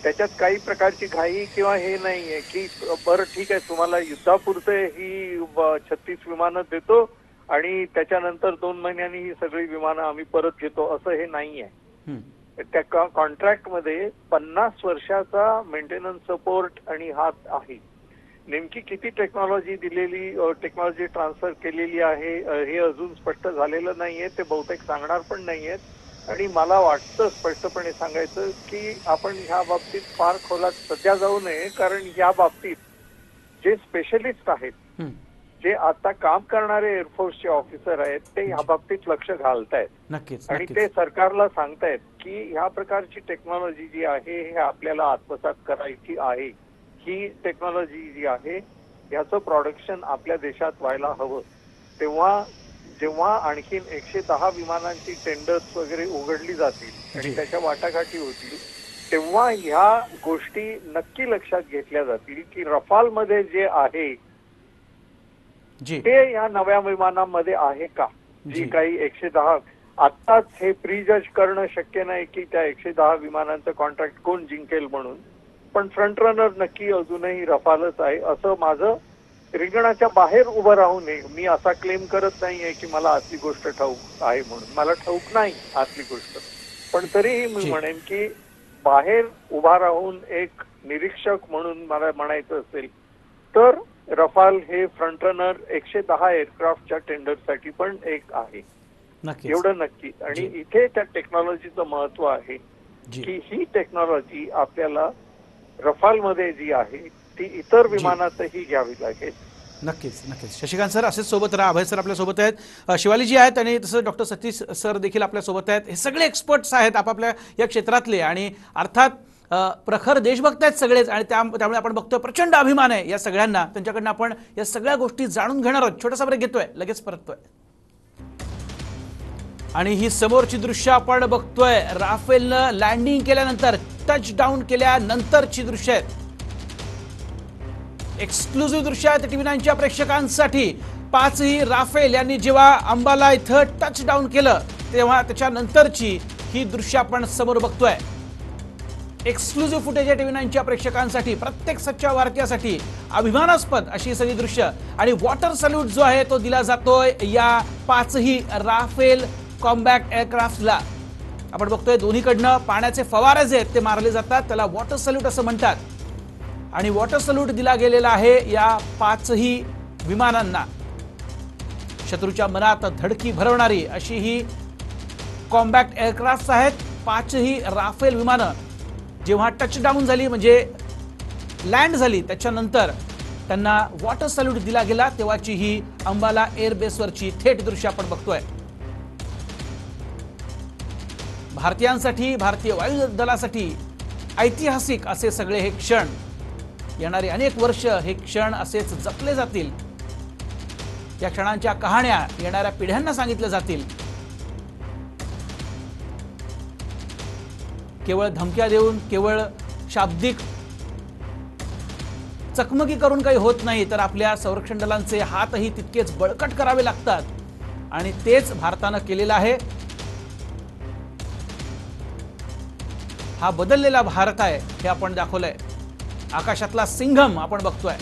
C: त्याच्यात काही प्रकारची घाई किंवा हे नाहीये की बरं ठीक आहे तुम्हाला युद्धापुरते ही 36 विमानं देतो आणि त्याच्यानंतर 2 महिन्यांनी ही सगळी विमानं आम्ही परत घेतो, असं हे नाहीये. त्या कॉन्ट्रॅक्टमध्ये 50 वर्षाचा मेंटेनन्स सपोर्ट आणि हात आहे. नेमकी किती टेक्नॉलॉजी ट्रान्सफर केलेली आहे हे अजून स्पष्ट झालेलं नाहीये. ते बहुतेक सांगणार पण नाहीयेत आणि मला वाटतं स्पष्टपणे सांगायचं की आपण ह्या बाबतीत फार खोलात सध्या जाऊ नये, कारण ह्या बाबतीत जे स्पेशलिस्ट आहेत, जे आता काम करणारे एअरफोर्सचे ऑफिसर आहेत, ते ह्या बाबतीत लक्ष घालतायत.
A: नक्कीच.
C: आणि ते सरकारला सांगतायत की ह्या प्रकारची टेक्नॉलॉजी जी आहे हे आपल्याला आत्मसात करायची आहे. ही टेक्नॉलॉजी जी आहे याचं प्रोडक्शन आपल्या देशात व्हायला हवं. तेव्हा जेव्हा आणखीन 110 विमानांची टेंडर्स वगैरे उघडली जातील आणि त्याच्या वाटाघाटी होतील तेव्हा ह्या गोष्टी नक्की लक्षात घेतल्या जातील की रफालमध्ये जे आहे ते या नव्या विमानांमध्ये आहे का. जी काही 110 आत्ताच हे प्रीजज करणं शक्य नाही की त्या 110 विमानांचं कॉन्ट्रॅक्ट कोण जिंकेल म्हणून, पण फ्रंट रनर नक्की अजूनही रफालच आहे. असं माझं रिंगणाच्या बाहेर उभं राहू नये. मी असा क्लेम करत नाहीये की मला आतली गोष्ट ठाऊक आहे म्हणून. मला ठाऊक नाही आतली गोष्ट, पण तरीही मी म्हणेन की बाहेर उभा राहून एक निरीक्षक म्हणून मला म्हणायचं असेल तर रफाल हे फ्रंट रनर 110 एअरक्राफ्टच्या टेंडरसाठी पण एक आहे. एवढं नक्की. आणि इथे त्या टेक्नॉलॉजीचं महत्व आहे की ही टेक्नॉलॉजी आपल्याला रफालमध्ये जी आहे ती इतर विमानातही घ्यावी लागेल.
A: नक्कीच नक्कीच. शशिकांत सर असेच सोबत राहा. अभय सर आपल्या सोबत आहेत, शिवालीजी आहेत आणि तसं डॉक्टर सतीश सर देखील आपल्या सोबत आहेत. हे सगळे एक्सपर्ट्स आहेत आपापल्या या क्षेत्रातले आणि अर्थात प्रखर देशभक्त आहेत सगळेच आणि त्यामुळे आपण बघतोय प्रचंड अभिमान आहे या सगळ्यांना. त्यांच्याकडनं आपण या सगळ्या गोष्टी जाणून घेणार आहोत. छोटासा ब्रेक घेतोय, लगेच परततोय. आणि ही समोरची दृश्य आपण बघतोय राफेलनं लँडिंग केल्यानंतर, टच डाऊन केल्यानंतरची दृश्य आहेत. एक्सक्लुझिव्ह दृश्य आहेत TV9च्या प्रेक्षकांसाठी. 5ही राफेल यांनी जेव्हा अंबाला इथं टच डाऊन केलं तेव्हा त्याच्यानंतरची ही दृश्य आपण समोर बघतोय. एक्सक्लुझिव्ह फुटेज आहे TV9च्या प्रेक्षकांसाठी, प्रत्येक सच्च्या भारतीयासाठी अभिमानास्पद अशी सगळी दृश्य. आणि वॉटर सल्यूट जो आहे तो दिला जातोय या 5ही राफेल कॉम्बॅट एअरक्राफ्टला. आपण बघतोय दोन्हीकडनं पाण्याचे फवारे जे आहेत ते मारले जातात, त्याला वॉटर सल्यूट असं म्हणतात. आणि वॉटर सल्यूट दिला गेलेला आहे या 5ही विमानांना. शत्रूच्या मनात धडकी भरवणारी अशी ही कॉम्बॅट एअरक्राफ्ट आहेत 5ही राफेल विमानं जेव्हा टचडाऊन झाली म्हणजे लँड झाली त्याच्यानंतर त्यांना वॉटर सॅल्यूट दिला गेला तेव्हाची ही अंबाला एअरबेसवरची थेट दृश्य आपण बघतोय. भारतीयांसाठी, भारतीय वायू दलासाठी ऐतिहासिक असे सगळे हे क्षण, येणारी अनेक वर्ष हे क्षण असेच जपले जातील. या क्षणांच्या कहाण्या येणाऱ्या पिढ्यांना सांगितल्या जातील. केवळ धमक्या देऊन, केवळ शाब्दिक चकमकी करून काही होत नाही, तर आपल्या संरक्षण दलांचे हातही तितकेच बळकट करावे लागतात आणि तेच भारतानं केलेलं आहे. हा बदललेला भारत आहे हे आपण दाखवलंय. आकाशातला सिंघम आपण बघतोय.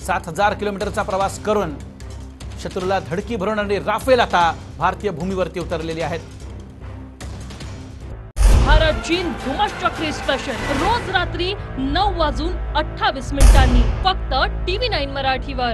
A: 7,000 किलोमीटरचा प्रवास करून शत्रूला धडकी भरवणारी राफेल आता भारतीय भूमीवरती उतरलेली आहेत.
F: भारत चीन धुमश्चक्री स्पेशल रोज रात्री 9:28 फक्त TV9 मराठीवर.